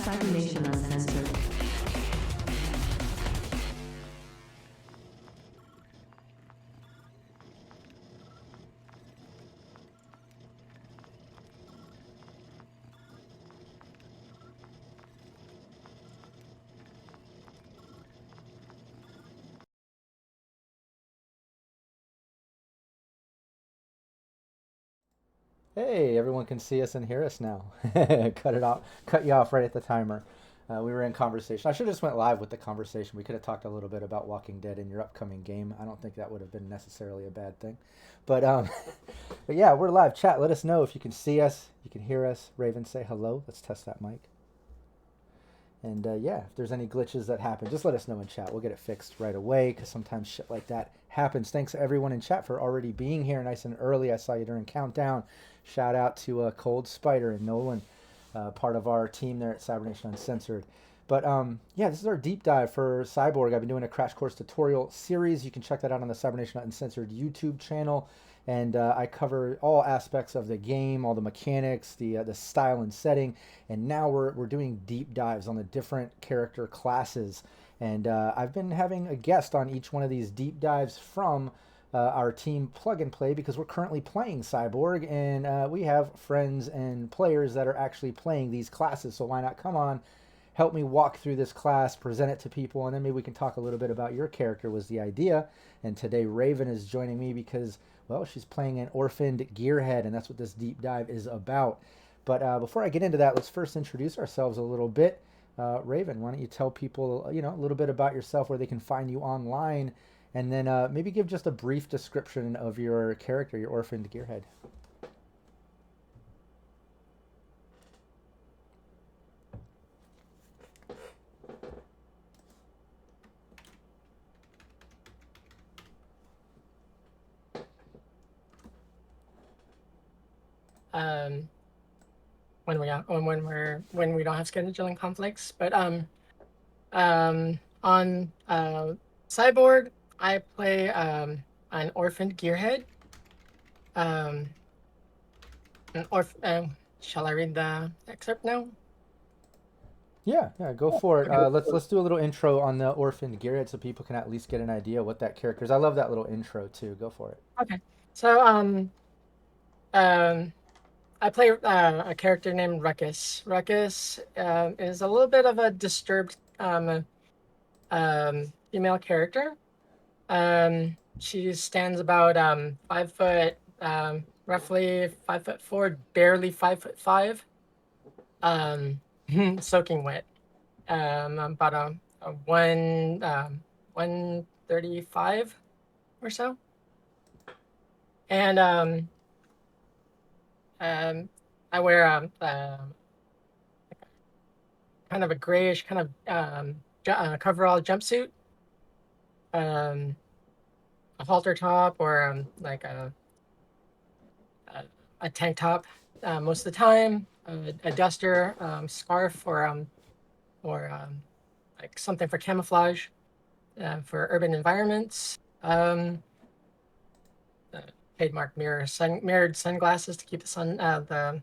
Cybernation Uncensored. Hey, everyone can see us and hear us now. Cut you off right at the timer. We were in conversation. I should have just went live with the conversation. We could have talked a little bit about Walking Dead in your upcoming game. I don't think that would have been necessarily a bad thing. But but yeah, we're live. Chat. Let us know if you can see us, you can hear us. Raven, say hello. Let's test that mic. And yeah, if there's any glitches that happen, just let us know in chat. We'll get it fixed right away because sometimes shit like that happens. Thanks to everyone in chat for already being here nice and early. I saw you during Countdown. Shout out to Cold Spider and Nolan, part of our team there at Cybernation Uncensored. But yeah, this is our deep dive for Cyborg. I've been doing a crash course tutorial series. You can check that out on the Cybernation Uncensored YouTube channel. And I cover all aspects of the game, all the mechanics, the style and setting. And now we're doing deep dives on the different character classes. And I've been having a guest on each one of these deep dives from our team Plug and Play because we're currently playing Cyborg, and we have friends and players that are actually playing these classes. So why not come on, help me walk through this class, present it to people, and then maybe we can talk a little bit about your character was the idea. And today Raven is joining me because, well, she's playing an Orphaned Gearhead, and that's what this deep dive is about. But before I get into that, let's first introduce ourselves a little bit. Raven, why don't you tell people, a little bit about yourself, where they can find you online, and then maybe give just a brief description of your character, your Orphaned Gearhead. um, when we don't have scheduling conflicts. But on Cyborg, I play an orphaned gearhead. Um, shall I read the excerpt now? Yeah, go for it. Okay. Let's do a little intro on the Orphaned Gearhead so people can at least get an idea what that character is. I love that little intro too. Go for it. Okay. So um, I play a character named Ruckus. Ruckus is a little bit of a disturbed female character. She stands about 5 foot, roughly 5'4", barely 5'5", soaking wet. About a 135 or so, and I wear kind of a grayish kind of coverall jumpsuit, um, a halter top, or like a tank top most of the time, a duster, scarf, or like something for camouflage for urban environments. Trademark mirrored sunglasses to keep the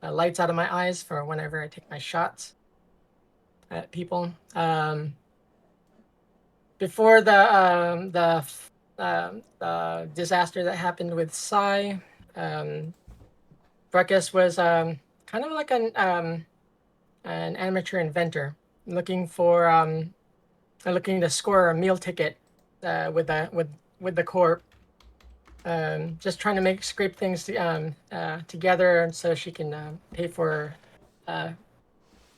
lights out of my eyes for whenever I take my shots at people. Before the disaster that happened with Psy, Ruckus was kind of like an amateur inventor looking to score a meal ticket with the corp. Just trying to scrape things together so she can pay for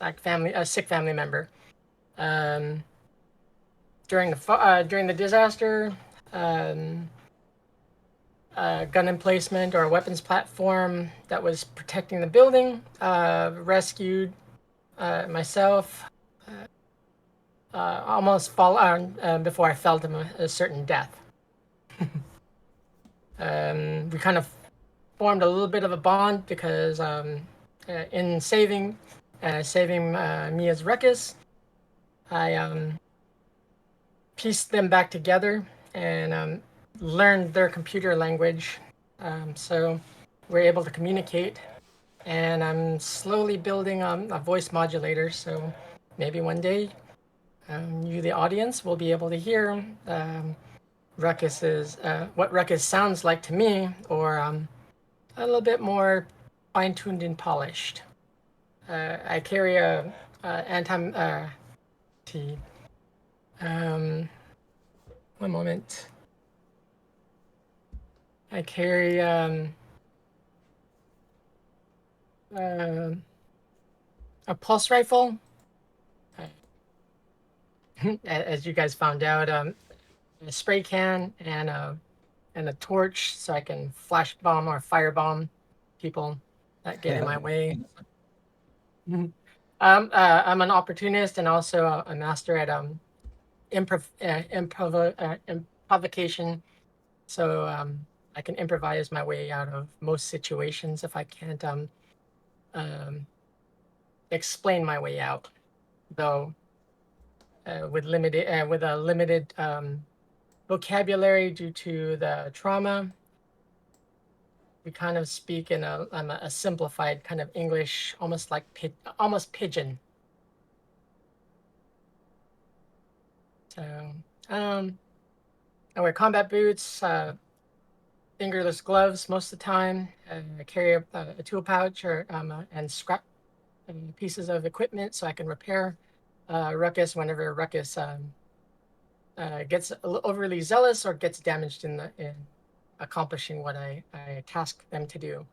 like a sick family member. During the disaster, gun emplacement or a weapons platform that was protecting the building rescued myself. Almost fall before I fell to a certain death. We kind of formed a little bit of a bond because in saving me as Ruckus, I pieced them back together and learned their computer language, so we're able to communicate and I'm slowly building a voice modulator. So maybe one day, you, the audience, will be able to hear Ruckus's what Ruckus sounds like to me, or a little bit more fine-tuned and polished. I carry a anti T. Um, one moment. I carry uh, a pulse rifle, as you guys found out, a spray can and a torch, so I can flash bomb or fire bomb people that get in my way. I'm an opportunist and also a master at improvisation. So I can improvise my way out of most situations if I can't um, explain my way out. Though with a limited vocabulary due to the trauma, we kind of speak in a simplified kind of English, almost like almost pidgin. So I wear combat boots, fingerless gloves most of the time. I carry a tool pouch or and scrap pieces of equipment so I can repair Ruckus whenever Ruckus gets overly zealous or gets damaged in accomplishing what I task them to do.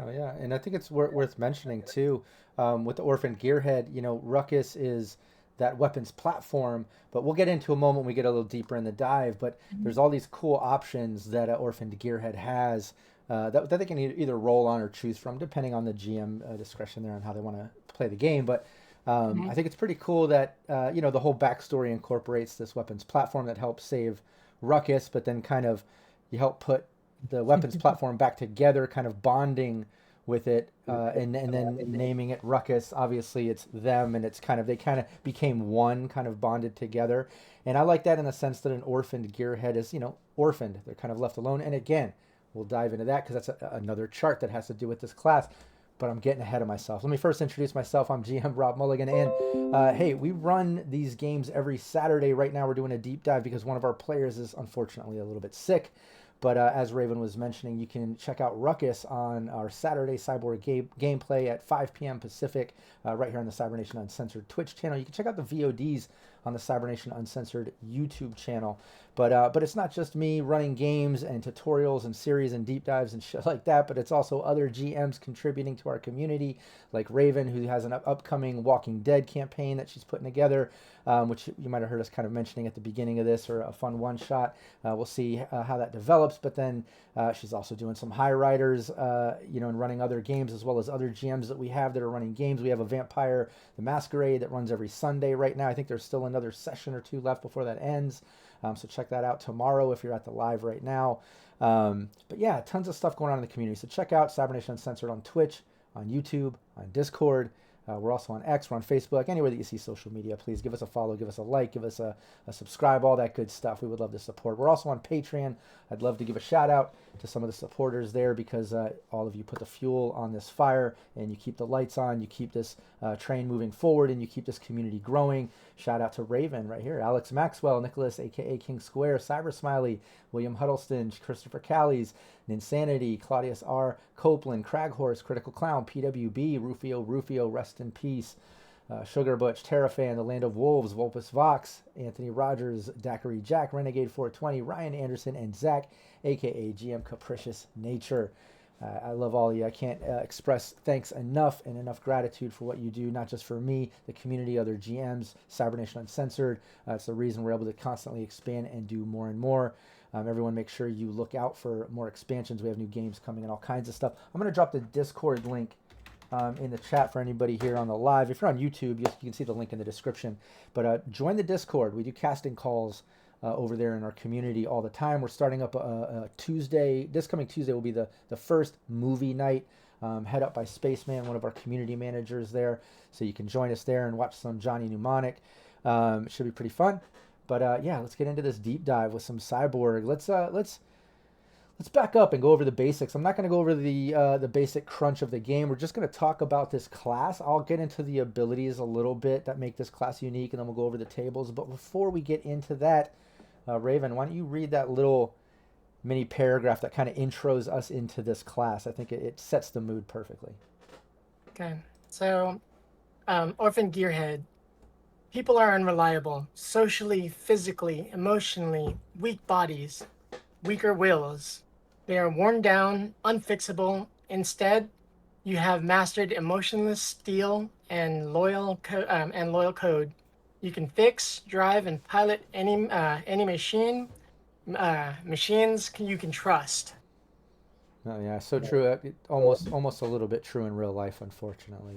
Oh yeah, and I think it's worth mentioning too, with the Orphaned Gearhead. You know, Ruckus is that weapons platform, but we'll get into a moment when we get a little deeper in the dive. But there's all these cool options that Orphaned Gearhead has that they can either roll on or choose from, depending on the GM discretion there on how they want to play the game. But I Mhm. think it's pretty cool that you know the whole backstory incorporates this weapons platform that helps save Ruckus, but then kind of you help put the weapons platform back together, kind of bonding with it, and then naming it Ruckus. Obviously, it's them, and it's kind of they kind of became one, kind of bonded together. And I like that in the sense that an orphaned gearhead is, you know, orphaned. They're kind of left alone. And again, we'll dive into that because that's another chart that has to do with this class. But I'm getting ahead of myself. Let me first introduce myself. I'm GM Rob Mulligan, and hey, we run these games every Saturday. Right now, we're doing a deep dive because one of our players is unfortunately a little bit sick. But as Raven was mentioning, you can check out Ruckus on our Saturday Cyborg gameplay at 5 p.m. Pacific, right here on the Cybernation Uncensored Twitch channel. You can check out the VODs on the Cybernation Uncensored YouTube channel. But it's not just me running games and tutorials and series and deep dives and shit like that, but it's also other GMs contributing to our community, like Raven, who has an upcoming Walking Dead campaign that she's putting together, which you might have heard us kind of mentioning at the beginning of this, or a fun one shot. We'll see how that develops. But then she's also doing some high riders, you know, and running other games as well as other GMs that we have that are running games. We have a Vampire the Masquerade that runs every Sunday right now. I think there's still another session or two left before that ends. So check that out tomorrow if you're at the live right now. But yeah, tons of stuff going on in the community. So check out Cybernation Uncensored on Twitch, on YouTube, on Discord. We're also on X, we're on Facebook, anywhere that you see social media. Please give us a follow, give us a like, give us a subscribe, all that good stuff. We would love to support. We're also on Patreon. I'd love to give a shout out to some of the supporters there because all of you put the fuel on this fire and you keep the lights on, you keep this train moving forward, and you keep this community growing. Shout out to Raven right here, Alex Maxwell, Nicholas, aka King Square, Cyber Smiley, William Huddleston, Christopher Callies, Ninsanity, Claudius R. Copeland, Craghorse, Critical Clown, PWB, Rufio, rest in peace. Sugar Butch, Terrafan, The Land of Wolves, Volpus Vox, Anthony Rogers, Daiquiri Jack, Renegade 420, Ryan Anderson, and Zach, aka GM Capricious Nature. I love all of you. I can't express thanks enough and enough gratitude for what you do, not just for me, the community, other GMs, Cybernation Uncensored. It's the reason we're able to constantly expand and do more and more. Everyone make sure you look out for more expansions. We have new games coming and all kinds of stuff. I'm going to drop the Discord link in the chat for anybody here on the live. If you're on YouTube, you can see the link in the description. But join the Discord. We do casting calls over there in our community all the time. We're starting up a Tuesday. This coming Tuesday will be the first movie night. Head up by Spaceman, one of our community managers there. So you can join us there and watch some Johnny Mnemonic. Should be pretty fun. But yeah, let's get into this deep dive with some Cyborg. let's back up and go over the basics. I'm not going to go over the basic crunch of the game. We're just going to talk about this class. I'll get into the abilities a little bit that make this class unique, and then we'll go over the tables. But before we get into that, Raven, why don't you read that little mini paragraph that kind of intros us into this class? I think it sets the mood perfectly. Okay. So, Orphaned Gearhead. People are unreliable, socially, physically, emotionally, weak bodies, weaker wills. They are worn down, unfixable. Instead, you have mastered emotionless steel and loyal code. You can fix, drive, and pilot any machine. You can trust. Oh yeah, so true. Almost a little bit true in real life, unfortunately.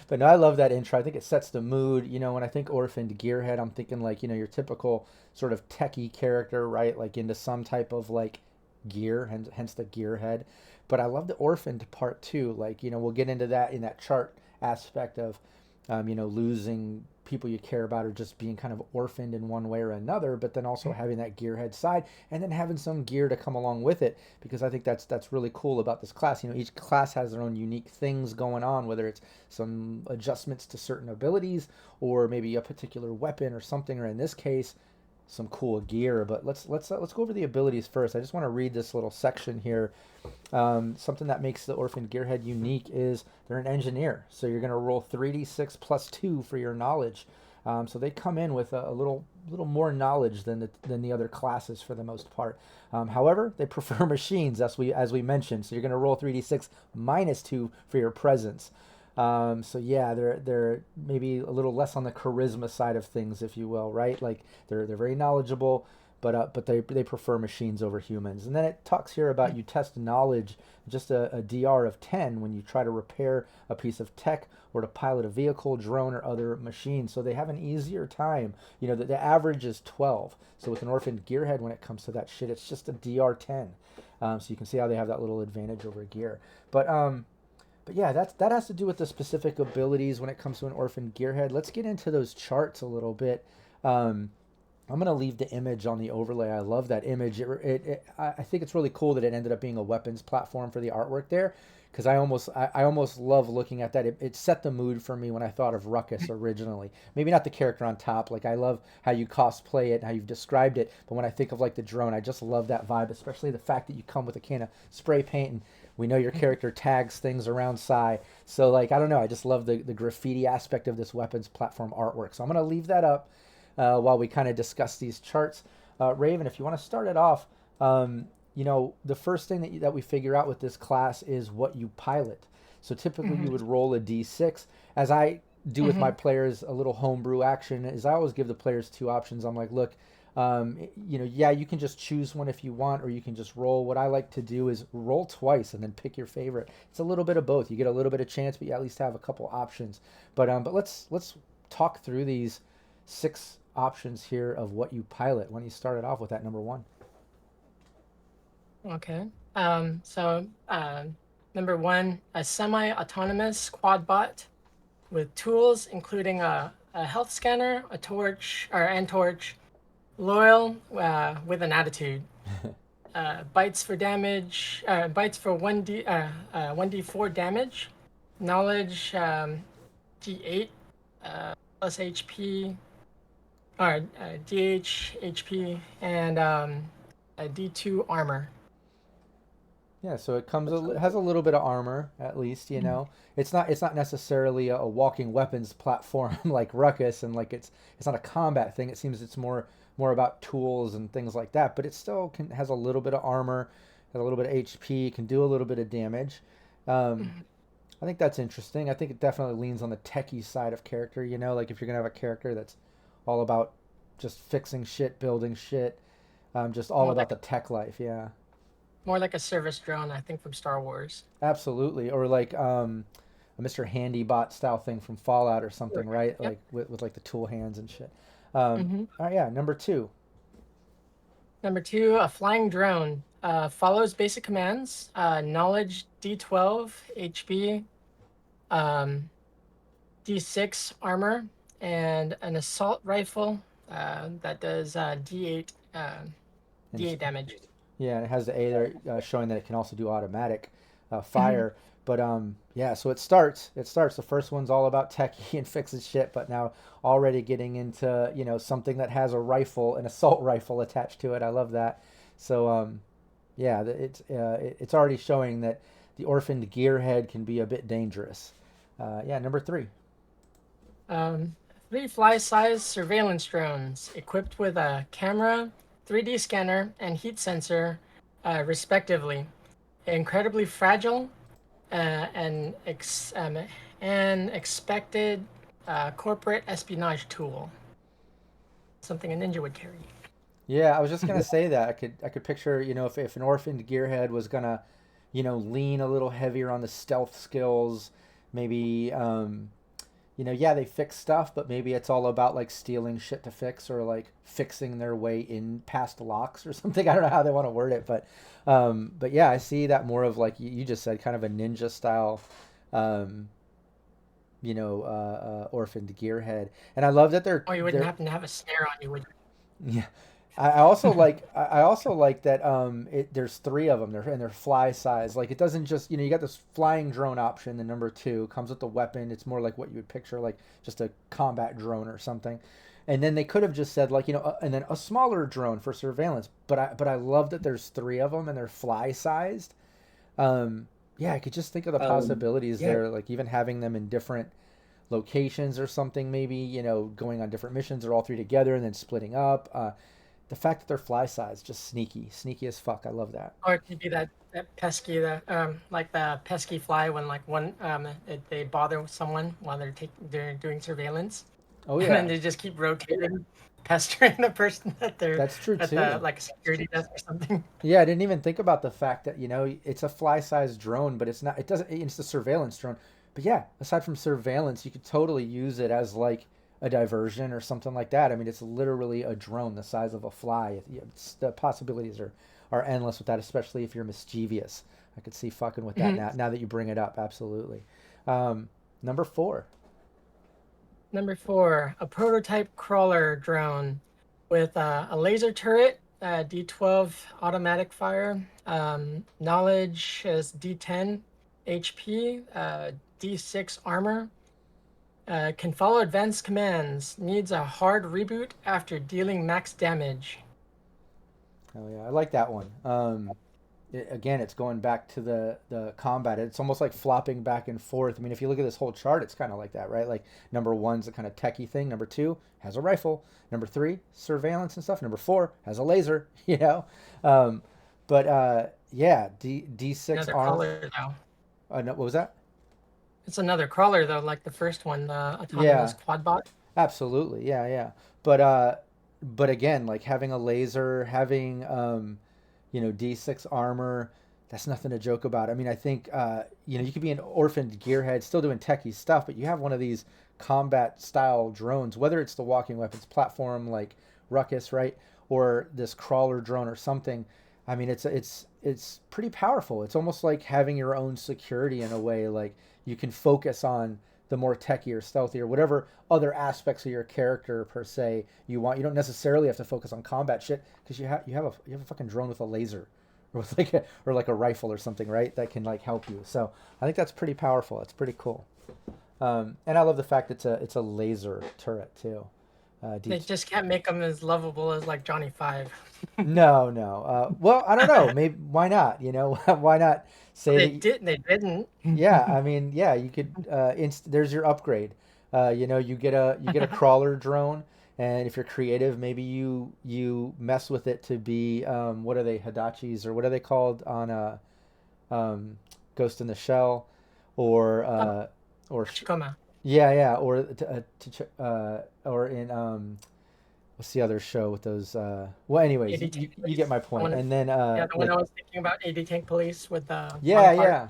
But no, I love that intro. I think it sets the mood. When I think Orphaned Gearhead, I'm thinking like your typical sort of techie character, right? Like into some type of like gear, hence the gearhead. But I love the orphaned part too. Like we'll get into that in that chart aspect of losing people you care about or just being kind of orphaned in one way or another, but then also having that gearhead side and then having some gear to come along with it, because I think that's really cool about this class. Each class has their own unique things going on, whether it's some adjustments to certain abilities or maybe a particular weapon or something, or in this case, some cool gear. But let's go over the abilities first. I just want to read this little section here. Something that makes the Orphaned Gearhead unique is they're an engineer, so you're going to roll 3d6 plus 2 for your knowledge. So they come in with a little more knowledge than the other classes for the most part. However, they prefer machines, as we mentioned. So you're going to roll 3d6 minus 2 for your presence. So yeah, they're maybe a little less on the charisma side of things, if you will, right? Like they're very knowledgeable, but they prefer machines over humans. And then it talks here about you test knowledge, just a DR of 10 when you try to repair a piece of tech or to pilot a vehicle, drone, or other machine. So they have an easier time. The average is 12. So with an Orphaned Gearhead, when it comes to that shit, it's just a DR 10. So you can see how they have that little advantage over gear. But yeah, that has to do with the specific abilities when it comes to an Orphaned Gearhead. Let's get into those charts a little bit. I'm going to leave the image on the overlay. I love that image. I think it's really cool that it ended up being a weapons platform for the artwork there, because I almost love looking at that. It set the mood for me when I thought of Ruckus originally. Maybe not the character on top. Like I love how you cosplay it, how you've described it. But when I think of like the drone, I just love that vibe, especially the fact that you come with a can of spray paint and we know your character tags things around Psy. So like, I don't know. I just love the graffiti aspect of this weapons platform artwork. So I'm going to leave that up while we kind of discuss these charts. Raven, if you want to start it off, the first thing that we figure out with this class is what you pilot. So typically you would roll a d6. As I do with my players, a little homebrew action is I always give the players two options. I'm like, look, you can just choose one if you want, or you can just roll. What I like to do is roll twice and then pick your favorite. It's a little bit of both. You get a little bit of chance, but you at least have a couple options. But let's talk through these 6 options here of what you pilot when you started off with that number 1. Okay. Number 1, a semi-autonomous quadbot with tools including a health scanner, a torch, loyal with an attitude. Bites for damage. Bites for 1d4 damage. Knowledge d8 plus HP. Or DH HP and a D2 armor. Yeah, so it has a little bit of armor at least. It's not necessarily a walking weapons platform like Ruckus, and like it's not a combat thing. It seems it's more about tools and things like that. But it still has a little bit of armor, has a little bit of HP, can do a little bit of damage. I think that's interesting. I think it definitely leans on the techie side of character. Like if you're gonna have a character that's all about just fixing shit, building shit, just all about the tech life. Yeah. More like a service drone, I think, from Star Wars. Absolutely, or like a Mr. Handybot style thing from Fallout or something, right? Yep. Like with like the tool hands and shit. Mm-hmm. All right, yeah. Number 2. Number 2, a flying drone. Follows basic commands. Knowledge D12 HP, D6 armor, and an assault rifle that does D8 And damage. Yeah, and it has the A there showing that it can also do automatic Mhm. fire. But yeah, so it starts. It starts. The first one's all about techie and fixing shit, but now already getting into something that has a rifle, an assault rifle attached to it. I love that. So yeah, it's already showing that the orphaned gearhead can be a bit dangerous. Yeah, number three. Um, Three fly-sized surveillance drones equipped with a camera, 3D scanner, and heat sensor, respectively. Incredibly fragile, and an expected corporate espionage tool. Something a ninja would carry. Yeah, I was just gonna say that I could picture if an orphaned gearhead was gonna lean a little heavier on the stealth skills, maybe yeah, they fix stuff, but maybe it's all about like stealing shit to fix or like fixing their way in past locks or something. I don't know how they want to word it, but yeah, I see that more of like you just said, kind of a ninja style, um, orphaned gearhead, and I love that Oh, you wouldn't they're happen to have a snare on you, would yeah. I also like that there's three of them. They're fly size. Like it doesn't just you got this flying drone option. The number two comes with the weapon. It's more like what you would picture like just a combat drone or something. And then they could have just said like and then a smaller drone for surveillance. But I love that there's three of them and they're fly sized. Yeah, I could just think of the possibilities Yeah, there. Like even having them in different locations or something. Maybe going on different missions or all three together and then splitting up. The fact that they're fly size, just sneaky as fuck. I love that. or it could be that pesky like the pesky fly when like one they bother someone while they're doing surveillance, Oh and then yeah, they just keep rotating, pestering the person that's true at the too. like a security desk or something. Yeah, I didn't even think about the fact that it's a fly size drone, but it's not. It doesn't. It's a surveillance drone. But yeah, aside from surveillance, you could totally use it as like a diversion or something like that. I mean, it's literally a drone the size of a fly. The possibilities are endless with that, especially if you're mischievous. I could see fucking with that now that you bring it up. Absolutely. Um, number four. Number four, a prototype crawler drone with a laser turret, D12 automatic fire, knowledge is D10 HP, D6 armor, can follow advanced commands, needs a hard reboot after dealing max damage. Oh yeah, I like that one. Again, it's going back to the combat. It's almost like flopping back and forth. I mean, if you look at this whole chart, it's kind of like that, right? Like number one's a kind of techie thing. Number two has a rifle. Number three, surveillance and stuff. Number four has a laser. Um, but yeah, D6 Another arm. crawler though. No, what was that? It's another crawler though, like the first one, the autonomous Yeah, quadbot. absolutely. Yeah. But but again, like having a laser, having D6 armor, that's nothing to joke about. I mean, I think you could be an orphaned gearhead, still doing techie stuff, but you have one of these combat style drones, whether it's the walking weapons platform like Ruckus, right, or this crawler drone or something. I mean, it's pretty powerful. It's almost like having your own security in a way. Like you can focus on the more techy or stealthy or whatever other aspects of your character per se you want. You don't necessarily have to focus on combat shit because you have a fucking drone with a laser or with like a rifle or something, right? That can like help you. So I think that's pretty powerful. It's pretty cool. And I love the fact that it's a laser turret too. D They just can't make them as lovable as like Johnny Five. no. Well, I don't know. Maybe why not? Why not say They that? did. They didn't. Yeah, I mean, yeah, you could. There's your upgrade. You get a crawler drone, and if you're creative, maybe you mess with it to be what are they, Hadachis, or what are they called on um, Ghost in the Shell, or Oh, or Chikoma. yeah, or in what's the other show with those? Well, anyways, 80 you Tank you get Police. my The point. one, And then yeah, the one I like was thinking about, 80 Tank Police with the yeah, modified yeah,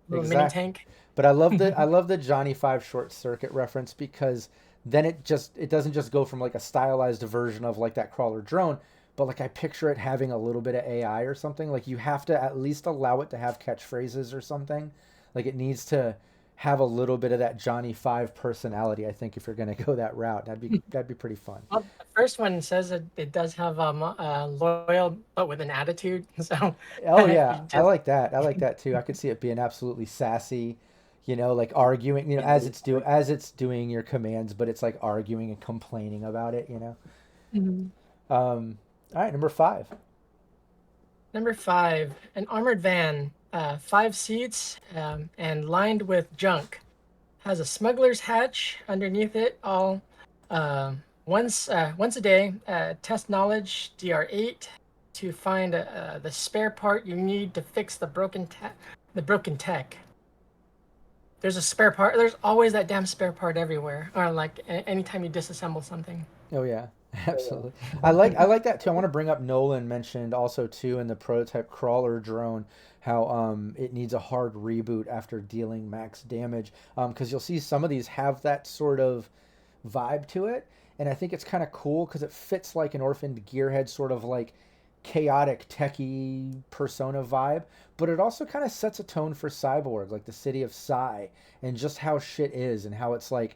little mini exactly. tank. But I love the Johnny Five short circuit reference because then it doesn't just go from like a stylized version of like that crawler drone, but like I picture it having a little bit of AI or something. Like you have to at least allow it to have catchphrases or something. Like it needs to have a little bit of that Johnny Five personality. I think if you're going to go that route, that'd be pretty fun. Well, the first one says that it does have loyal but with an attitude. So Oh yeah, you I just like that. I like that too. I could see it being absolutely sassy, like arguing, as it's doing your commands, but it's like arguing and complaining about it. Mhm. All right, number five. Number five, an armored van, 5 seats, and lined with junk. Has a smuggler's hatch underneath it. All once a day. Test knowledge DR8 to find the spare part you need to fix the broken tech. There's a spare part. There's always that damn spare part everywhere. Or like anytime you disassemble something. Oh yeah, absolutely. I like that too. I want to bring up Nolan mentioned also too in the prototype crawler drone how it needs a hard reboot after dealing max damage. Because you'll see some of these have that sort of vibe to it, and I think it's kind of cool because it fits like an Orphaned Gearhead sort of like chaotic techie persona vibe, but it also kind of sets a tone for Cyborg, like the city of Psy, and just how shit is and how it's like,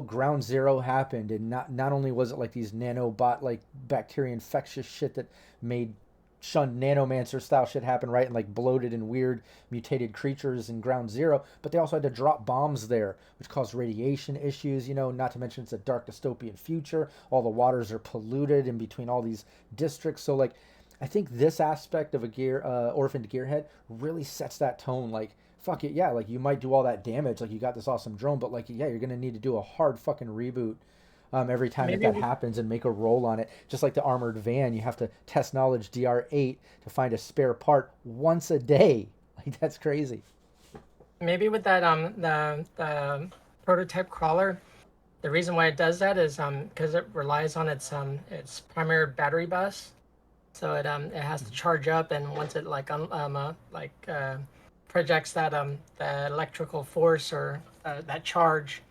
ground zero happened, and not only was it like these nanobot like bacteria infectious shit that made shunned nanomancer style shit happen, right? And like bloated and weird mutated creatures in ground zero, but they also had to drop bombs there, which caused radiation issues, not to mention it's a dark dystopian future. All the waters are polluted in between all these districts. So like I think this aspect of a orphaned gearhead really sets that tone. Like, fuck it, yeah, like you might do all that damage, like you got this awesome drone, but like, yeah, you're gonna need to do a hard fucking reboot every time that Maybe that happens and make a roll on it. Just like the armored van, you have to test knowledge DR8 to find a spare part once a day. Like that's crazy. maybe with that the prototype crawler, the reason why it does that is because it relies on its primary battery bus. So it has to charge up, and once it projects the electrical force or that charge,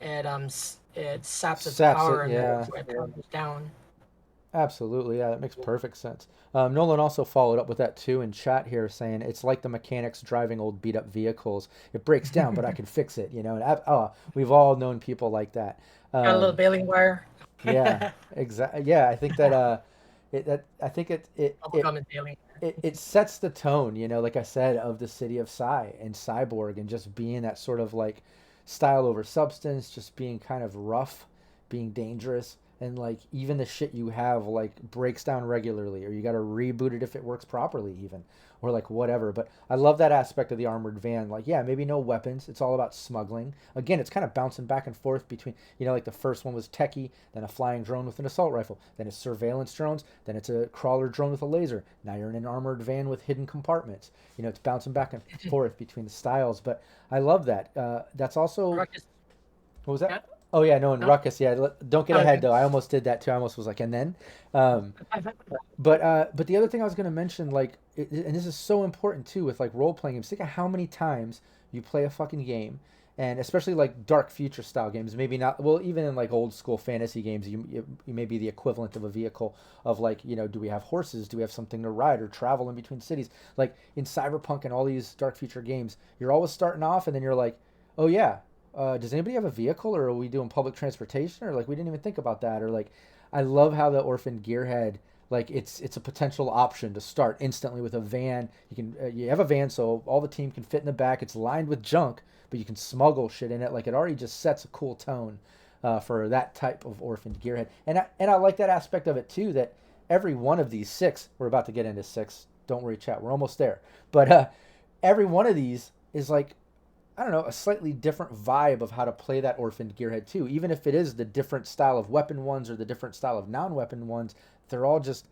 it saps its Saps it, power, and then yeah. that's why it powers down. Absolutely, yeah, that makes perfect sense. Nolan also followed up with that too in chat here, saying it's like the mechanics driving old beat up vehicles. It breaks down, but I can fix it. We've all known people like that. Got a little Um, baling wire. yeah, exactly. Yeah, I think that I think Bubblegum and baling. it sets the tone, like I said, of the city of Psy and Cyborg, and just being that sort of like style over substance, just being kind of rough, being dangerous, and like even the shit you have like breaks down regularly, or you got to reboot it if it works properly, even, or like whatever. But I love that aspect of the armored van. Like, yeah, maybe no weapons. It's all about smuggling. Again, it's kind of bouncing back and forth between, like the first one was techie, then a flying drone with an assault rifle, then it's surveillance drones, then it's a crawler drone with a laser. Now you're in an armored van with hidden compartments. It's bouncing back and forth between the styles. But I love that. That's also Ruckus. what was that? Yeah. Oh yeah, no, in No? Ruckus, yeah. Don't get Oh, ahead okay. though. I almost did that too. I almost was like, and then, um, but the other thing I was gonna mention, like, and this is so important too with like role playing games. Think of how many times you play a fucking game, and especially like dark future style games. Maybe not. Well, even in like old school fantasy games, you may be the equivalent of a vehicle of like, do we have horses? Do we have something to ride or travel in between cities? Like in Cyberpunk and all these dark future games, you're always starting off, and then you're like, oh yeah, does anybody have a vehicle, or are we doing public transportation, or like we didn't even think about that, or like I love how the Orphan Gearhead, like it's a potential option to start instantly with a van. You have a van, so all the team can fit in the back. It's lined with junk, but you can smuggle shit in it. Like it already just sets a cool tone for that type of Orphaned Gearhead, and I like that aspect of it too. That every one of these six, we're about to get into six. Don't worry, chat. We're almost there. But every one of these is like, I don't know, a slightly different vibe of how to play that Orphaned Gearhead too. Even if it is the different style of weapon ones or the different style of non-weapon ones, they're all just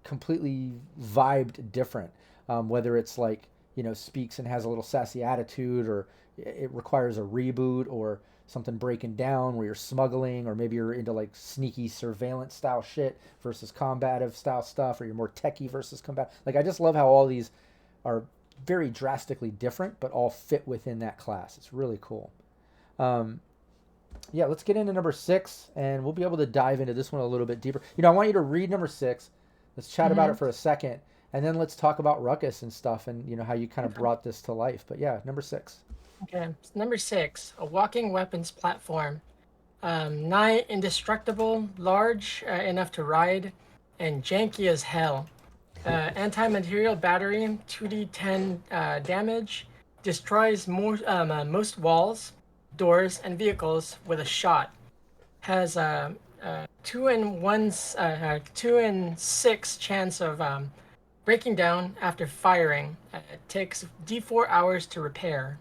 completely vibed different. Whether it's like, speaks and has a little sassy attitude, or it requires a reboot, or something breaking down where you're smuggling, or maybe you're into like sneaky surveillance style shit versus combative style stuff, or you're more techie versus combat. Like I just love how all these are very drastically different, but all fit within that class. It's really cool. Um, yeah, let's get into number six, and we'll be able to dive into this one a little bit deeper. I want you to read number six. Let's chat about it Hmm. for a second, and then let's talk about Ruckus and stuff, and how you kind of brought this to life. But yeah, number six. Okay, number 6, a walking weapons platform. Nigh indestructible, large enough to ride, and janky as hell. Anti-material battery, 2d10 damage, destroys most walls, doors, and vehicles with a shot. Has a 2 in 6 chance of breaking down after firing. It takes d4 hours to repair.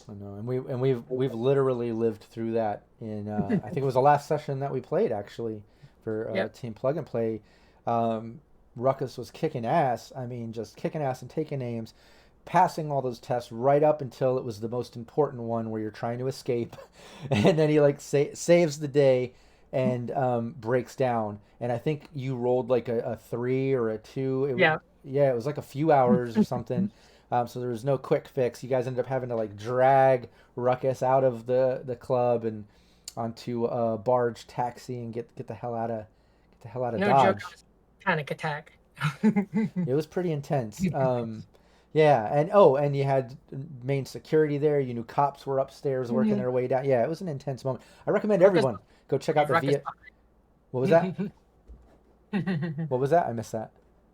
I know, and we've literally lived through that in I think it was the last session that we played actually for Yep. Team Plug and Play. Um, Ruckus was kicking ass. I mean, just kicking ass and taking names, passing all those tests right up until it was the most important one where you're trying to escape, and then he like saves the day and breaks down. And I think you rolled like a 3 or a 2. Yeah. Yeah, it was like a few hours or something. So there was no quick fix. You guys ended up having to like drag Ruckus out of the club and onto a barge taxi and get the hell out of No joke. Dodge. Panic attack. It was pretty intense. Yeah, and oh, and you had main security there. You knew cops were upstairs working their way down. Yeah, it was an intense moment. I recommend Ruckus everyone go check out leave the Ruckus via. What was that? behind. What was that? I missed that.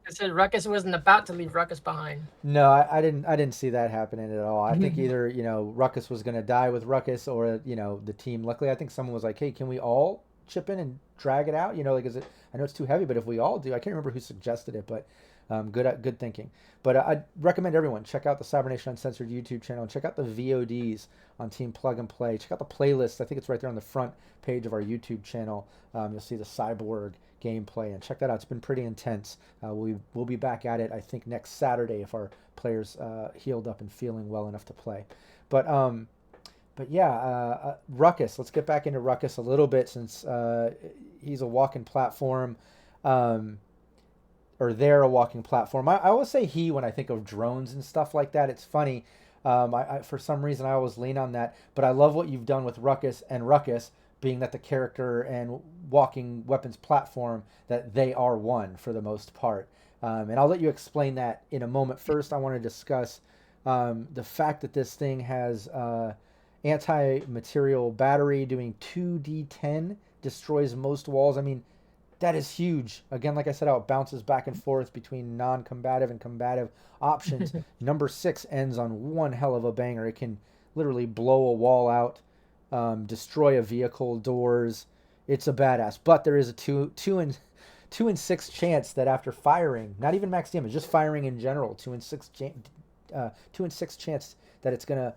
I said Ruckus wasn't about to leave Ruckus behind. No, I didn't see that happening at all. I think either, Ruckus was going to die with Ruckus or, the team. Luckily, I think someone was like, "Hey, can we all chip in and drag it out?" Like is it I know it's too heavy, but if we all do, I can't remember who suggested it, but good thinking. But I'd recommend everyone check out the Cybernation Uncensored YouTube channel and check out the VODs on Team Plug and Play. Check out the playlist. I think it's right there on the front page of our YouTube channel. You'll see the cyborg gameplay and check that out. It's been pretty intense. We'll be back at it, I think, next Saturday if our players healed up and feeling well enough to play. But yeah, Ruckus. Let's get back into Ruckus a little bit since he's a walking platform, or they're a walking platform. I always say he when I think of drones and stuff like that. It's funny. For some reason I always lean on that, but I love what you've done with Ruckus and Ruckus being that the character and walking weapons platform that they are one for the most part. And I'll let you explain that in a moment. First, I want to discuss the fact that this thing has anti-material battery doing 2d10, destroys most walls. I mean, that is huge. Again, like I said, how it bounces back and forth between non-combative and combative options. Number 6 ends on one hell of a banger. It can literally blow a wall out, destroy a vehicle, doors. It's a badass. But there is a 2 in 6 chance that after firing, not even max damage, just firing in general, 2 in 6 chance that it's gonna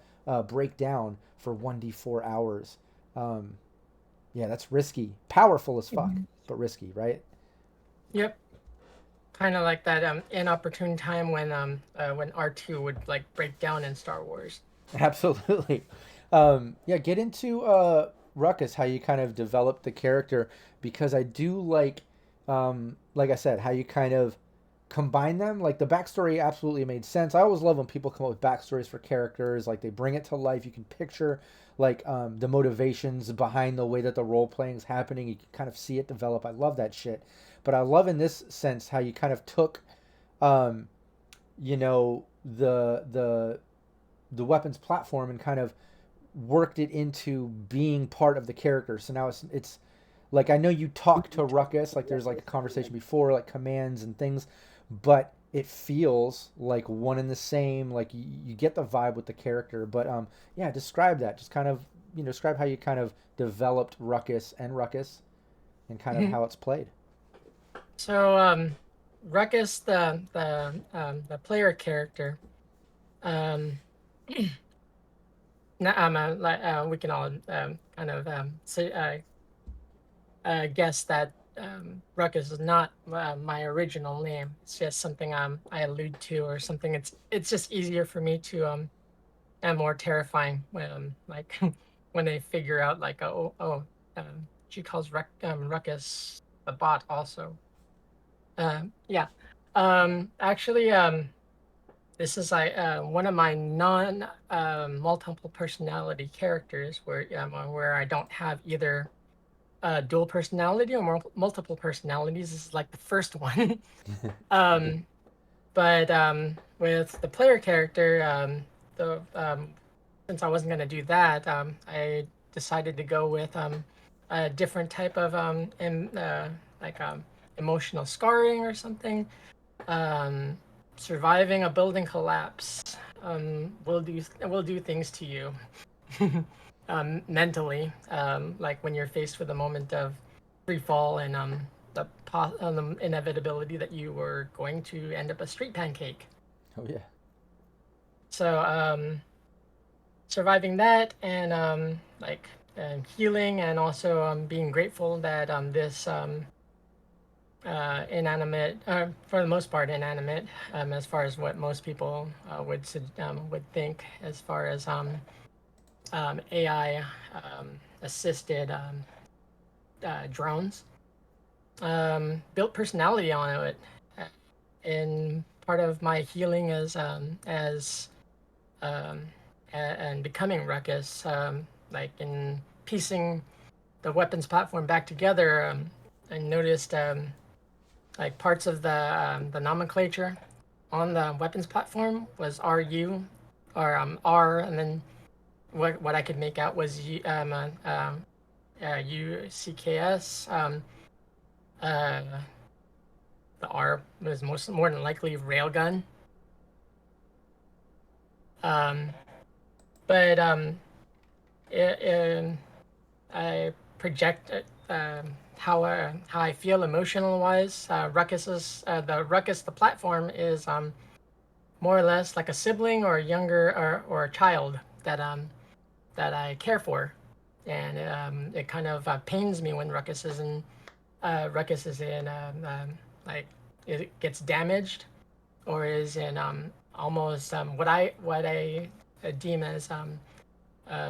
break down for 1d4 hours. Yeah, that's risky. Powerful as fuck, but risky, right? Yep. Kind of like that inopportune time when R2 would like break down in Star Wars. Absolutely. Yeah, get into Ruckus, how you kind of develop the character, because I do like I said, how you kind of combine them. Like the backstory absolutely made sense. I always love when people come up with backstories for characters, like they bring it to life. You can picture the motivations behind the way that the role playing is happening. You can kind of see it develop. I love that shit. But I love in this sense how you kind of took, um, you know, the weapons platform and kind of worked it into being part of the character. So now it's like I know you talk to Ruckus, like there's like a conversation before, like commands and things, but it feels like one and the same. Like you get the vibe with the character. But yeah, describe that. Just kind of describe how you kind of developed Ruckus and kind of how it's played. So Ruckus, the player character, um, we can all kind of say, guess that Ruckus is not my original name. It's just something I allude to or something. It's just easier for me to and more terrifying when like when they figure out like she calls Ruckus the bot also. Yeah. Actually, this is one of my non multiple personality characters where I don't have either dual personality or multiple personalities. This is like the first one. um, but with the player character, the since I wasn't gonna do that, I decided to go with a different type of like emotional scarring or something. Um, Surviving a building collapse will do things to you mentally, like when you're faced with a moment of free fall and the inevitability that you were going to end up a street pancake. Oh yeah. So surviving that and healing and also being grateful that this inanimate, for the most part inanimate, as far as what most people would think, as far as AI assisted drones, built personality on it. And part of my healing as um, and becoming Ruckus, like in piecing the weapons platform back together, I noticed like parts of the nomenclature on the weapons platform was RU or R, and then what I could make out was UCKS. Uh, the R was more than likely railgun. Um, but it, I project how I feel emotional wise. The platform is more or less like a sibling or a younger or a child that I care for, and it kind of pains me when Ruckus is in like it gets damaged or is in almost what I deem as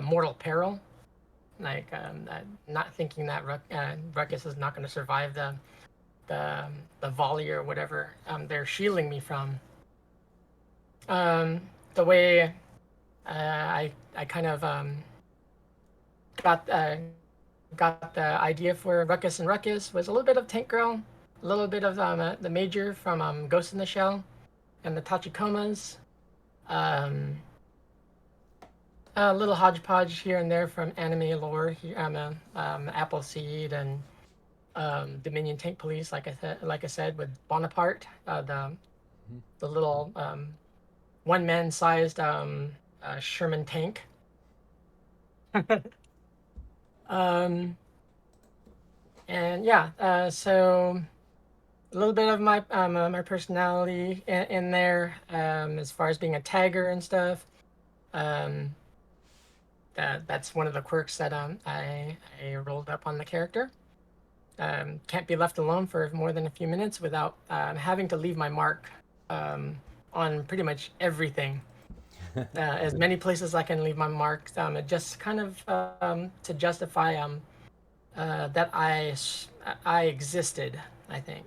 mortal peril, like not thinking that Ruckus is not going to survive the volley or whatever they're shielding me from. The way I kind of got got the idea for Ruckus and Ruckus was a little bit of Tank Girl, a little bit of the Major from Ghost in the Shell, and the Tachikomas. Um, a little hodgepodge here and there from anime lore. Appleseed and Dominion Tank Police, like I said, with Bonaparte, the little one-man sized Sherman tank. um, and yeah, so a little bit of my personality in there, as far as being a tagger and stuff. Um, that's one of the quirks that I rolled up on the character. Can't be left alone for more than a few minutes without having to leave my mark on pretty much everything. As many places I can leave my mark, just kind of to justify that I existed. I think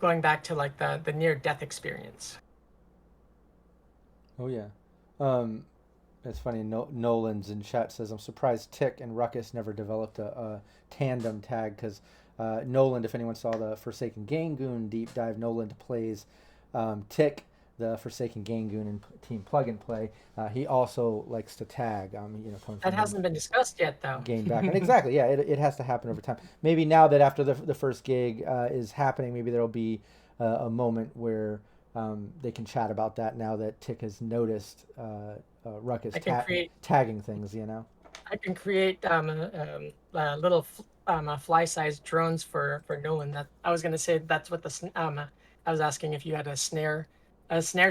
going back to like the near death experience. Oh yeah. Um, it's funny. Nolan's in chat says, "I'm surprised Tick and Ruckus never developed a tandem tag because Nolan, if anyone saw the Forsaken Gangoon deep dive, Nolan plays Tick, the Forsaken Gangoon in Team Plug and Play. He also likes to tag. Coming That from the hasn't been discussed yet, though. game background. Exactly. Yeah, it has to happen over time. Maybe now that after the first gig is happening, maybe there'll be a moment where they can chat about that now that Tick has noticed Ruckus I can create tagging things, you know? I can create little fly-sized drones for Nolan. That I was gonna say that's what I was asking if you had a snare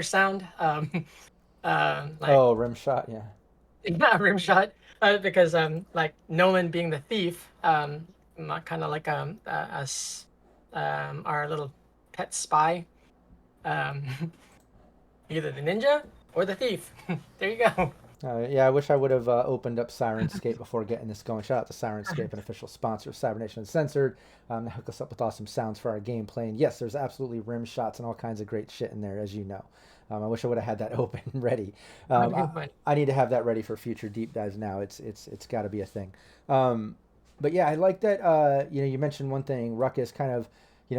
sound, like Oh, rim shot, yeah. not rim shot, because like Nolan being the thief, kind of like our little pet spy, um, either the ninja or the thief. There you go. Yeah, I wish I would have opened up Sirenscape before getting this going. Shout out to Sirenscape, an official sponsor of Cybernation Uncensored. To hook us up with awesome sounds for our gameplay. And yes, there's absolutely rim shots and all kinds of great shit in there, as you know. I wish I would have had that open and ready. I need to have that ready for future deep dives now. It's got to be a thing. But yeah, I like that. You mentioned one thing. Ruckus kind of,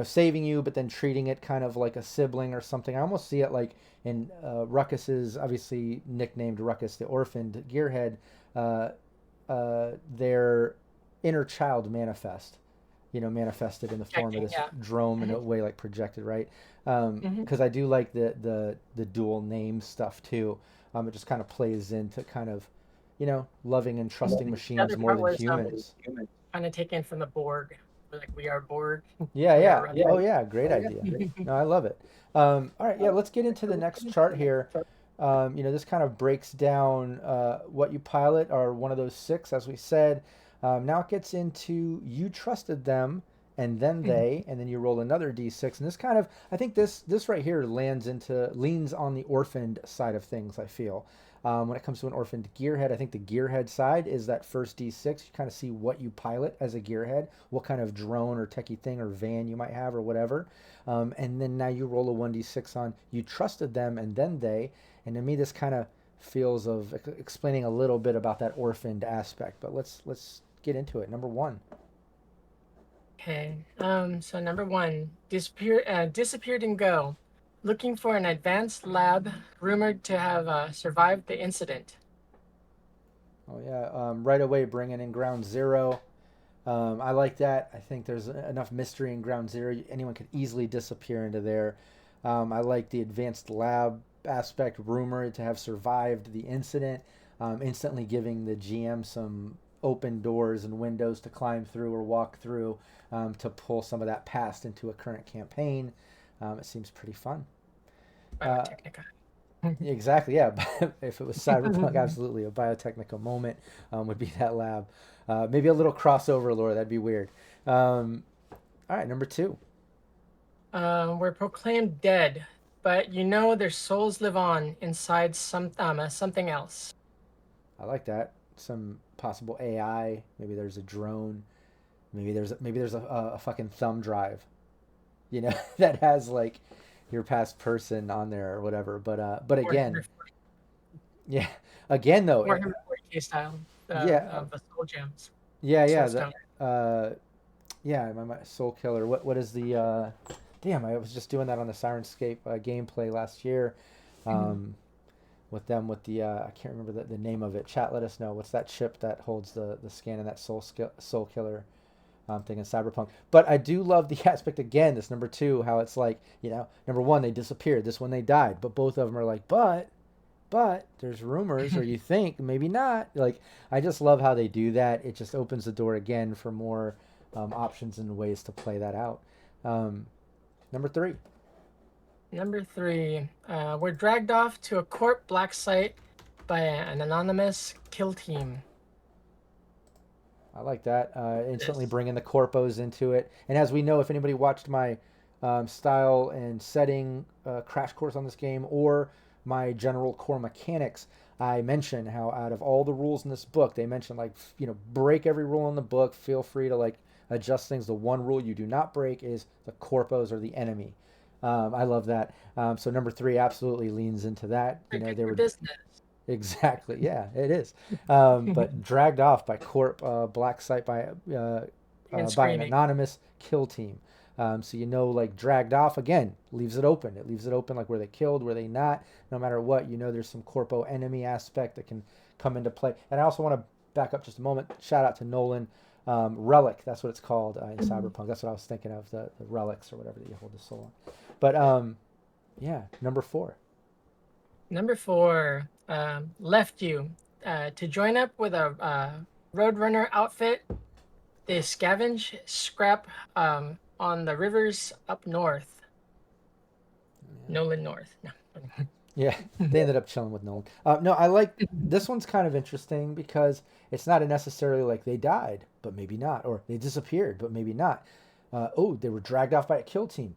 saving you, but then treating it kind of like a sibling or something. I almost see it like in Ruckus's, obviously nicknamed Ruckus, the Orphaned Gearhead, uh, their inner child manifested in the form of Projecting, this yeah. drone in Hmm. a way like projected, right? Hmm. Because I do like the dual name stuff too. It just kind of plays into kind of, loving and trusting The machines other more part than was humans. kind of taken from the Borg. Like we are Borg, Yeah, we are yeah. rather. Oh, yeah. Great idea. No, I love it. All right, yeah. Let's get into the next chart here. This kind of breaks down what you pilot are one of those six, as we said. Now it gets into you trusted them, and then they, and then you roll another d6. And this kind of, I think this right here leans on the orphaned side of things. I feel. When it comes to an orphaned gearhead, I think the gearhead side is that first d6. You kind of see what you pilot as a gearhead, what kind of drone or techie thing or van you might have or whatever. And then now you roll a 1d6 on you trusted them, and then they. And to me, this kind of feels of explaining a little bit about that orphaned aspect. But let's get into it. Number one. Okay. So number one, disappeared and go, looking for an advanced lab rumored to have survived the incident. Oh yeah, right away bringing in Ground Zero. I like that. I think there's enough mystery in Ground Zero. Anyone could easily disappear into there. I like the advanced lab aspect, rumored to have survived the incident, instantly giving the GM some open doors and windows to climb through or walk through to pull some of that past into a current campaign. It seems pretty fun. Uh, Biotechnica. exactly, yeah. If it was Cyberpunk, absolutely. A Biotechnica moment would be that lab. Maybe a little crossover lore. That'd be weird. All right, number two. Were proclaimed dead, but their souls live on inside something else. I like that. Some possible AI. Maybe there's a drone. Maybe there's a fucking thumb drive. That has like your past person on there or whatever. But again, Warhammer, yeah. Again though, Warhammer 40K style yeah, of the soul gems, yeah. soul The stone. uh, yeah, my Soul Killer. What is the damn, I was just doing that on the Sirenscape gameplay last year. Mhm. Um, with them with the I can't remember the name of it. Chat, let us know. What's that chip that holds the scan in that Soul Killer thing in Cyberpunk? But I do love the aspect again. This number two, how it's like number one they disappeared. This one they died. But both of them are like, but there's rumors, or you think maybe not. Like I just love how they do that. It just opens the door again for more options and ways to play that out. Um, Number three. Number three, we're dragged off to a corp black site by an anonymous kill team. I like that. Instantly This. bringing the corpos into it. And as we know, if anybody watched my style and setting crash course on this game or my general core mechanics, I mentioned how out of all the rules in this book, they mentioned like, break every rule in the book. Feel free to like adjust things. The one rule you do not break is the corpos or the enemy. I love that. So number three absolutely leans into that. Pick They your were business. exactly, yeah, it is. But dragged off by Corp Black Site And by an screaming. anonymous kill team. So like dragged off again leaves it open. It leaves it open like were they killed, were they not? No matter what, there's some corpo enemy aspect that can come into play. And I also want to back up just a moment. Shout out to Nolan. Relic, that's what it's called in Cyberpunk. That's what I was thinking of, the relics or whatever that you hold the soul on. But yeah, number four. Number four, left you to join up with a roadrunner outfit. They scavenge scrap on the rivers up north. Nolan North. No. Yeah, they ended up chilling with Nolan. No, I like this one's kind of interesting because it's not necessarily like they died, but maybe not, or they disappeared, but maybe not. Oh, they were dragged off by a kill team.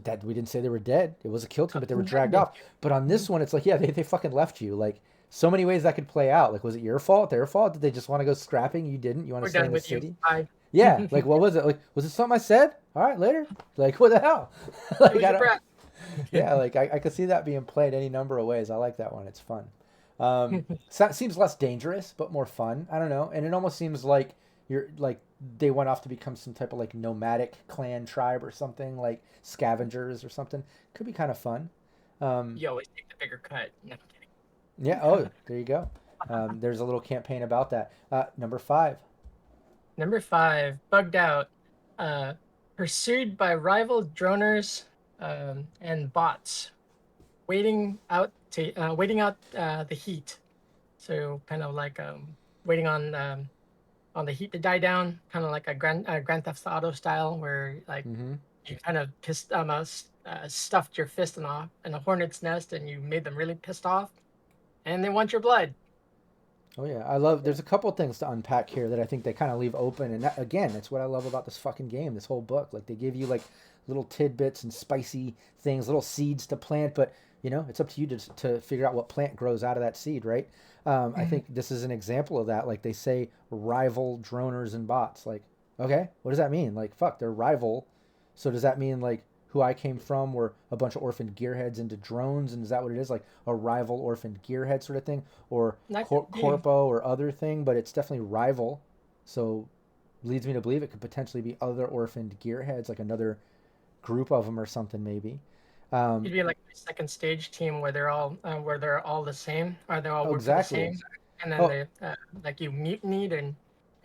That we didn't say they were dead. It was a kill team, but they were dragged off. But on this one, it's like, yeah, they fucking left you. Like so many ways that could play out. Like, was it your fault? Their fault? Did they just want to go scrapping? You didn't. You want to We're stay done in the with you. city? Bye. Yeah. Like, what was it? Like, was it something I said? All right, later. Like, what the hell? Like, Hold I your don't. breath. Yeah, like I could see that being played any number of ways. I like that one. It's fun. Seems less dangerous, but more fun. I don't know. And it almost seems like, you're like they went off to become some type of like nomadic clan tribe or something, like scavengers or something. Could be kind of fun. Um, You always take the bigger cut. No, I'm yeah. kidding. Oh, there you go. There's a little campaign about that. Number five. Number 5, bugged out. Uh, Pursued by rival droners and bots, waiting out the heat. So kind of like waiting on the heat to die down, kind of like a Grand Theft Auto style, where like Mm-hmm. you kind of stuffed your fist in a hornet's nest, and you made them really pissed off, and they want your blood. Oh yeah, I love. There's a couple things to unpack here that I think they kind of leave open, and that, again, that's what I love about this fucking game. This whole book, like they give you like little tidbits and spicy things, little seeds to plant, but it's up to you to figure out what plant grows out of that seed, right? I Mhm. think this is an example of that. Like they say, rival droners and bots. Like, okay, what does that mean? Like, fuck, they're rival. So does that mean like who I came from were a bunch of orphaned gearheads into drones, and is that what it is? Like a rival orphaned gearhead sort of thing, or That could be. corpo or other thing? But it's definitely rival. So leads me to believe it could potentially be other orphaned gearheads, like another group of them or something maybe. It'd Um, be like a second stage team where they're all the same, or they all oh, work for the exactly. same, and then Oh, they like you mutinied and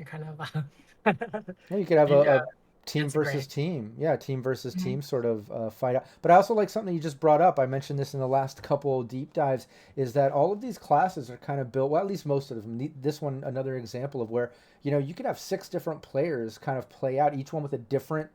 kind of yeah, you could have you, a team versus disagree. team. Yeah, team versus Mhm. team sort of fight out. But I also like something you just brought up. I mentioned this in the last couple deep dives, is that all of these classes are kind of built, well, at least most of them. This one, another example of where, you could have six different players kind of play out, each one with a different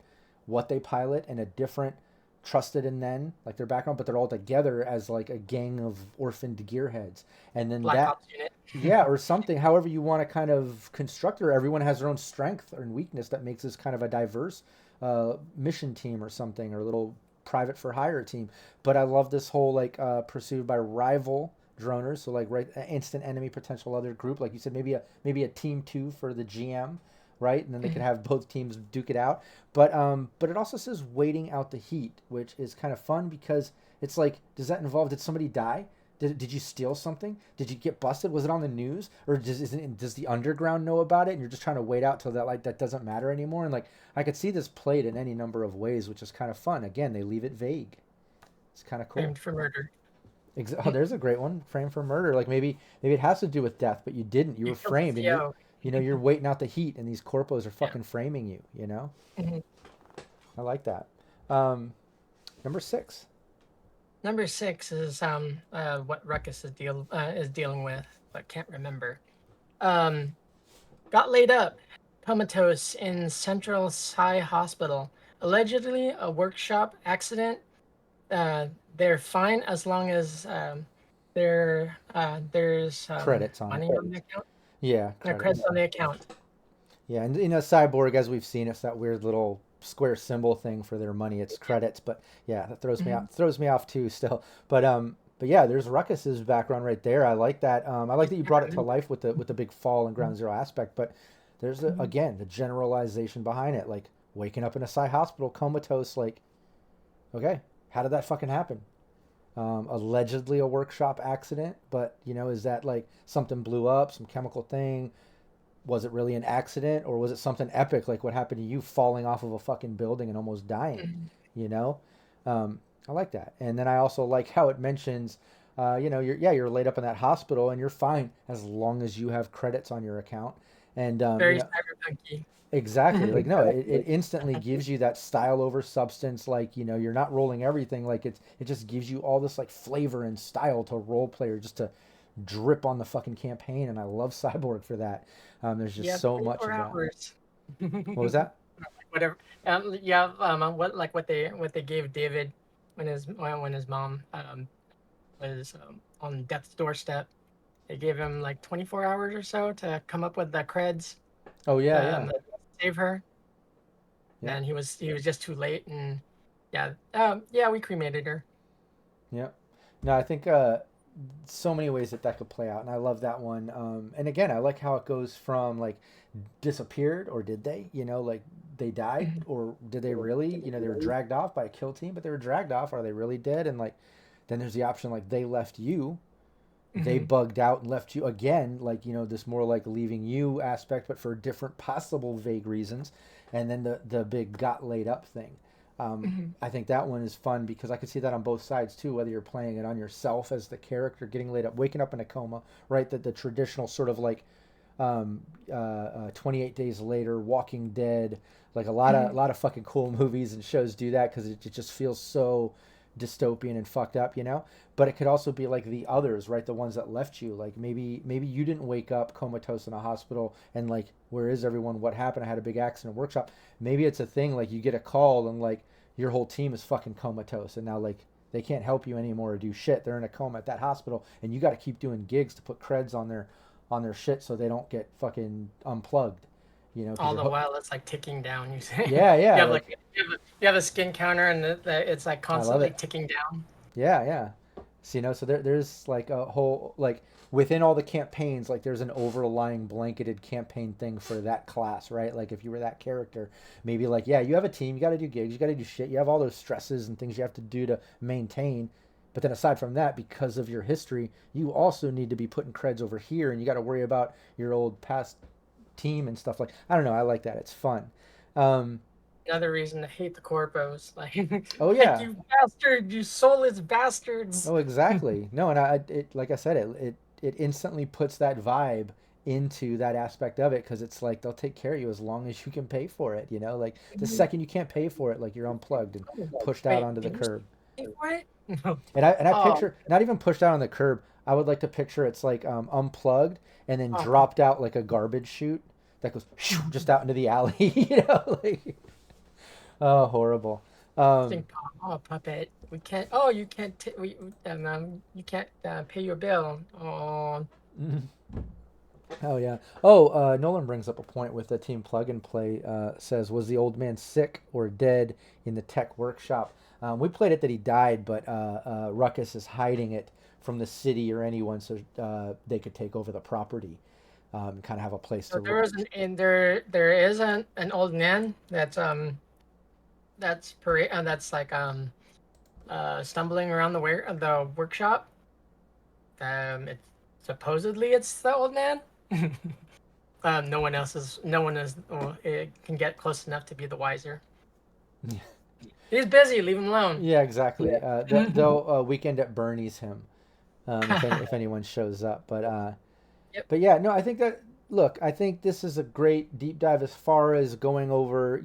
what they pilot and a different trusted in then like their background, but they're all together as like a gang of orphaned gearheads. And then Black that Ops unit. yeah, or something. However you want to kind of construct it, or everyone has their own strength and weakness that makes this kind of a diverse mission team or something, or a little private for hire team. But I love this whole like pursued by rival droners, so like right instant enemy potential other group, like you said, maybe a team two for the GM, right? And then they could have both teams duke it out. But it also says waiting out the heat, which is kind of fun because it's like, does that involve, did somebody die? Did you steal something? Did you get busted? Was it on the news, or does the underground know about it? And you're just trying to wait out till that doesn't matter anymore. And like I could see this played in any number of ways, which is kind of fun. Again, they leave it vague. It's kind of cool. Framed for murder. Oh, there's a great one. Framed for murder. Like maybe it has to do with death, but you didn't. You You were killed the framed, and CO. you're waiting out the heat, and these corpos are Yeah. fucking framing you. Mhm. I like that. Um, Number six. Number 6 is what Ruckus is dealing with, but can't remember. Um, Got laid up, comatose in Central Psy Hospital. Allegedly a workshop accident. They're fine as long as there's Credits on it. money on the account. Yeah, Credits credits. on the account. Yeah, and cyborg, as we've seen, it's that weird little square symbol thing for their money. It's credits, but yeah, that throws me Mhm. out. Throws me off too, still. But yeah, there's Ruckus's background right there. I like that. I like that you Can't brought it to remember. life with the big fall and ground zero aspect. But there's Mhm. again the generalization behind it, like waking up in a psy hospital comatose. Like, okay, how did that fucking happen? Allegedly a workshop accident, but is that like something blew up, some chemical thing? Was it really an accident, or was it something epic like what happened to you falling off of a fucking building and almost dying? Mhm. You know, I like that. And then I also like how it mentions, you're laid up in that hospital and you're fine as long as you have credits on your account. And Very cyberpunky. exactly, like no, it instantly gives you that style over substance. Like you're not rolling everything. Like it just gives you all this like flavor and style to role play, or just to drip on the fucking campaign. And I love Cyborg for that. There's just Yeah, so much 24 of that. hours. What was that? Whatever. Yeah. What they gave David when his mom was on death's doorstep. They gave him like 24 hours or so to come up with the creds Oh yeah, yeah, to save her. yeah, Then he was just too late, and yeah, we cremated her. yeah. No, I think so many ways that could play out, and I love that one. And again, I like how it goes from like disappeared, or did they? Like they died, Mhm. or did they really? They were dragged off by a kill team, but they were dragged off. Are they really dead? And like then there's the option like they left you, they Hmm. bugged out and left you again, like, this more like leaving you aspect, but for different possible vague reasons. And then the big got laid up thing. Hmm. I think that one is fun because I could see that on both sides too, whether you're playing it on yourself as the character getting laid up, waking up in a coma, right? The traditional sort of like 28 Days Later, Walking Dead, like a Hmm. lot of fucking cool movies and shows do that because it just feels so dystopian and fucked up. But it could also be like the others, right? The ones that left you. Like maybe you didn't wake up comatose in a hospital and like, where is everyone? What happened? I had a big accident workshop. Maybe it's a thing like you get a call and like your whole team is fucking comatose and now like they can't help you anymore or do shit. They're in a coma at that hospital and you got to keep doing gigs to put creds on their shit so they don't get fucking unplugged. Because All you're the while, it's like ticking down. You say yeah, you yeah, have like like you have a skin counter, and it's like I love constantly it. ticking down. Yeah, yeah. So, so there's like a whole like within all the campaigns, like there's an overlying blanketed campaign thing for that class, right? Like if you were that character, maybe like yeah, you have a team, you got to do gigs, you got to do shit, you have all those stresses and things you have to do to maintain. But then aside from that, because of your history, you also need to be putting creds over here, and you got to worry about your old past team and stuff like. I don't know. I like that. It's fun. Um, Another reason to hate the corpos, oh like yeah. you bastard, you soulless bastards. Oh, exactly. No, and like I said, it instantly puts that vibe into that aspect of it because it's like they'll take care of you as long as you can pay for it. Like the second you can't pay for it, like you're unplugged and pushed out Wait, onto the can you curb. pay for it? No. And I Oh, picture not even pushed out on the curb. I would like to picture it's like unplugged and then oh, dropped out like a garbage chute that goes just out into the alley. Like oh, horrible. Um, think, oh, puppet, we can't. Oh, you can't. You can't pay your bill. Oh, Oh yeah. Oh, Nolan brings up a point with the team plug and play. Says, was the old man sick or dead in the tech workshop? We played it that he died, but Ruckus is hiding it from the city or anyone so they could take over the property, kind of have a place so to. there was there is an old man that's like stumbling around the workshop. It supposedly it's the old man. No one is it can get close enough to be the wiser. He's busy. Leave him alone. Yeah, exactly. They'll weekend at Bernie's him if anyone shows up. Yep. But yeah, no, I think that look, I think this is a great deep dive as far as going over,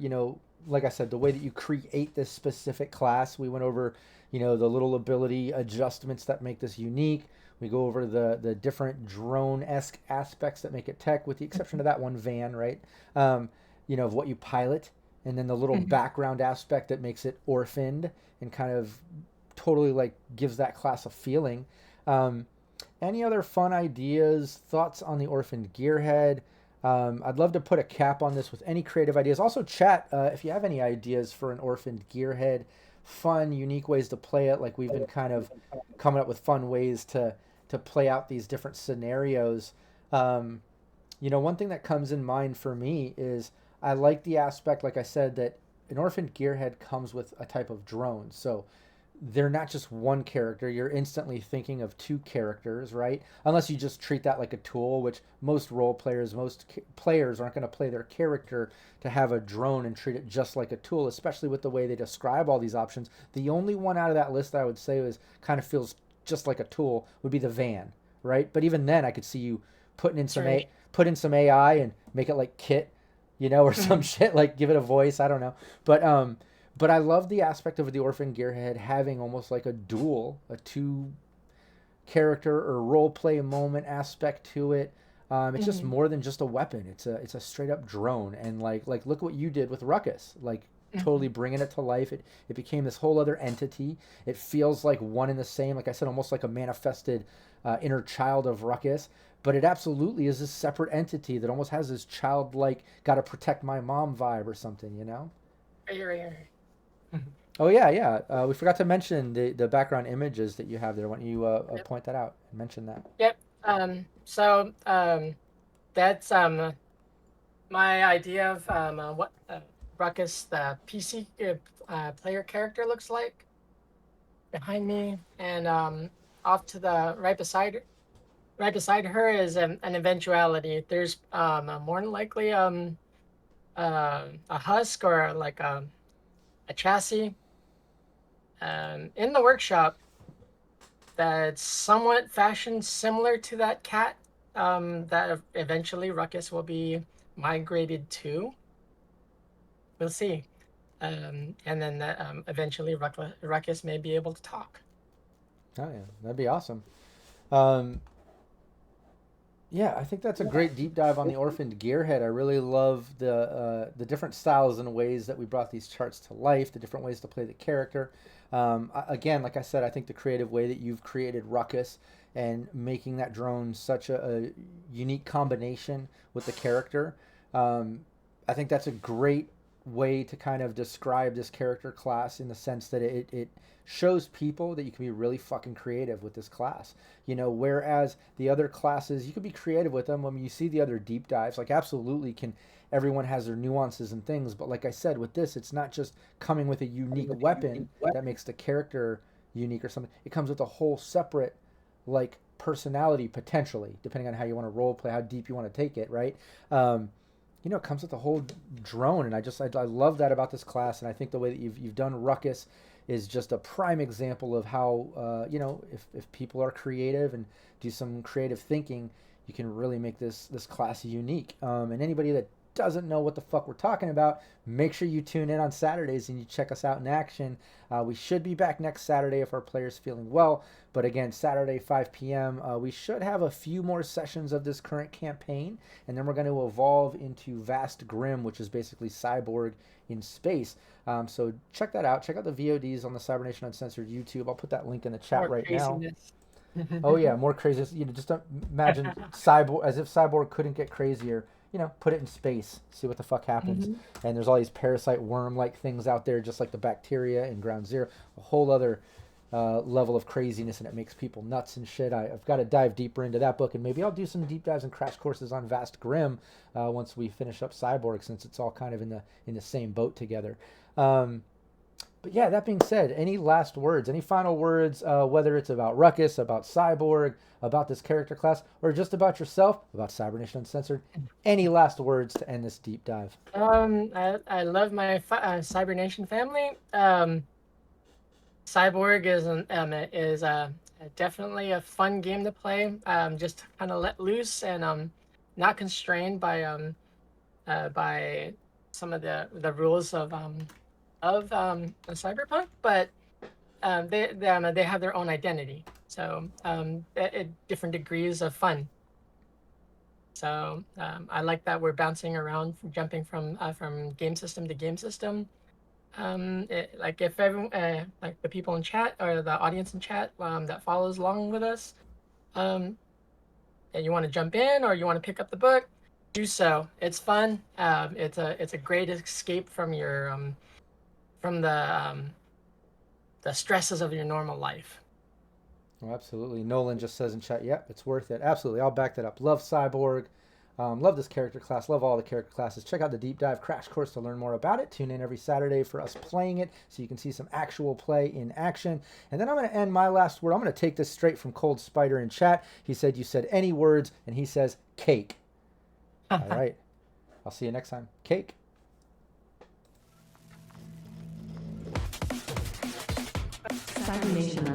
like I said, the way that you create this specific class. We went over, the little ability adjustments that make this unique. We go over the different drone-esque aspects that make it tech, with the exception of that one van, right? Of what you pilot, and then the little background aspect that makes it orphaned and kind of totally like gives that class a feeling. Um, any other fun ideas, thoughts on the Orphaned Gearhead? I'd love to put a cap on this with any creative ideas. Also, chat if you have any ideas for an Orphaned Gearhead. Fun, unique ways to play it. Like we've been kind of coming up with fun ways to play out these different scenarios. Um, one thing that comes in mind for me is I like the aspect, like I said, that an Orphaned Gearhead comes with a type of drone. So they're not just one character. You're instantly thinking of two characters, right? Unless you just treat that like a tool, which most role players, players aren't going to play their character to have a drone and treat it just like a tool, especially with the way they describe all these options. The only one out of that list that I would say is kind of feels just like a tool would be the van, right? But even then, I could see you putting in some Strange. put in some AI and make it like Kit, or some shit like give it a voice. I don't know, but I love the aspect of the Orphan Gearhead having almost like a two character or role play moment aspect to it. It's just Mhm. more than just a weapon. It's a straight up drone, and like look what you did with Ruckus. Like totally Mhm. bringing it to life. It became this whole other entity. It feels like one and the same. Like I said, almost like a manifested inner child of Ruckus. But it absolutely is this separate entity that almost has this childlike, gotta protect my mom vibe or something. Right. Mhm. Oh yeah, yeah. We forgot to mention the background images that you have there. Why don't you Yep. point that out and mention that? Yep. So that's my idea of what Ruckus, the PC player character, looks like behind me, and off to the right beside. right beside her is an eventuality. There's more than likely a husk or like a chassis in the workshop that's somewhat fashioned similar to that cat that eventually Ruckus will be migrated to. We'll see. And then eventually Ruckus may be able to talk. Oh yeah, that'd be awesome. Um, yeah, I think that's a great deep dive on the Orphaned Gearhead. I really love the different styles and ways that we brought these charts to life, the different ways to play the character. Again, like I said, I think the creative way that you've created Ruckus and making that drone such a unique combination with the character, I think that's a great way to kind of describe this character class in the sense that it shows people that you can be really fucking creative with this class. You know, whereas the other classes, you could be creative with them. When you see the other deep dives, like absolutely can, everyone has their nuances and things. But like I said, with this, it's not just coming with a unique weapon that makes the character unique or something. It comes with a whole separate, like, personality potentially, depending on how you want to role play, how deep you want to take it, right? You know, it comes with the whole drone, and I love that about this class, and I think the way that you've done Ruckus is just a prime example of how you know, if people are creative and do some creative thinking, you can really make this class unique. And anybody that doesn't know what the fuck we're talking about, make sure you tune in on Saturdays and you check us out in action. We should be back next Saturday if our player's feeling well. But again, Saturday, 5 p.m., we should have a few more sessions of this current campaign. And then we're going to evolve into Vast Grim, which is basically Cyborg in space. So check that out. Check out the VODs on the Cybernation Uncensored YouTube. I'll put that link in the chat More right craziness. now. Oh, yeah, more craziness. You know, just imagine Cyborg, as if Cyborg couldn't get crazier. You know, put it in space, see what the fuck happens. And there's all these parasite worm-like things out there, just like the bacteria in Ground Zero. A whole other level of craziness, and it makes people nuts and shit. I've got to dive deeper into that book, and maybe I'll do some deep dives and crash courses on Vast Grim once we finish up Cyborg, since it's all kind of in the same boat together. But yeah, that being said, any last words, any final words, whether it's about Ruckus, about Cyborg, about this character class, or just about yourself, about Cybernation Uncensored? Any last words to end this deep dive? I love my Cybernation family. Cyborg is definitely a fun game to play. Just kind of let loose and not constrained by some of the rules of Cyberpunk, but they have their own identity. So at different degrees of fun. So I like that we're bouncing around, jumping from game system to game system. Like if everyone, like the people in chat or the audience in chat that follows along with us, and you want to jump in or you want to pick up the book, do so. It's fun. It's a great escape from your from the stresses of your normal life. Oh, absolutely. Nolan just says in chat, yep, it's worth it. Absolutely. I'll back that up. Love Cyborg. Love this character class. Love all the character classes. Check out the Deep Dive Crash Course to learn more about it. Tune in every Saturday for us playing it so you can see some actual play in action. And then I'm going to end my last word. I'm going to take this straight from Cold Spider in chat. He said, you said any words, and he says cake. All right. I'll see you next time. Cake. Cybernation